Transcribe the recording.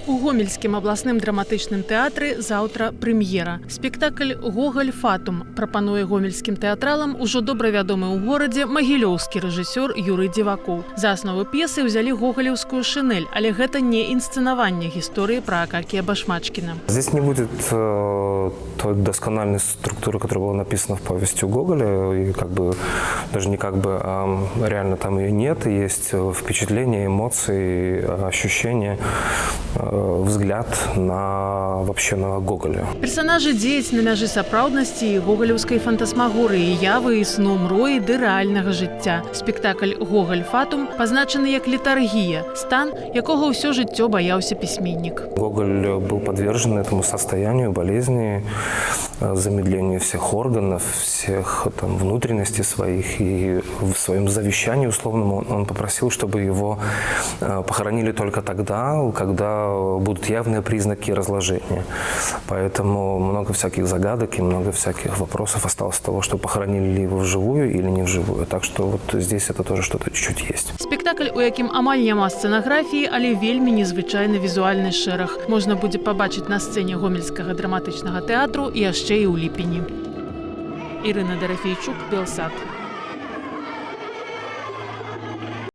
У Гомельскім абласным драматычным тэатры заўтра прэм'ера. Спектакль «Гоголь Фатум» прапануе гомельскім тэатралам ужо добра вядомы ў горадзе магілёўскі рэжысёр Юрый Дзівакоў. За аснову п'есы ўзялі гоголеўскую шынель, але гэта не інсцэнаванне гісторыі пра Акакія Башмачкіна. Здесь не будет той доскональной структуры, которая была написана в повести Гоголя, и даже не а реально там ее нет, есть впечатления, эмоции, ощущения, взгляд вообще на Гоголя. Персонажы дзеюць на мяжы сапраўднасці і гоголеўскай фантасмагорыі, явы і сну мроі ды рэальнага жыцця. Спектакль «Гоголь Фатум» пазначаны як летаргія, стан, якога ўсё жыццё баяўся пісьменнік. Гоголь был подвержен этому состоянию болезни, замедлению всех органов, всех внутренностей своих, и в своем завещании условном он попросил, чтобы его похоронили только тогда, когда будут явные признаки разложения. Поэтому много всяких загадок и много всяких вопросов осталось от того, что похоронили ли его вживую или не вживую. Так что вот здесь это тоже что-то чуть-чуть есть. Спектакль, у якім амаль няма сцэнаграфіі, але вельмі незвычайны візуальны шэраг. Можна будзе пабачыць на сцэне гомельскага драматычнага тэатру і яшчэ і ў ліпені. Ірына Дарафейчук, Белсат.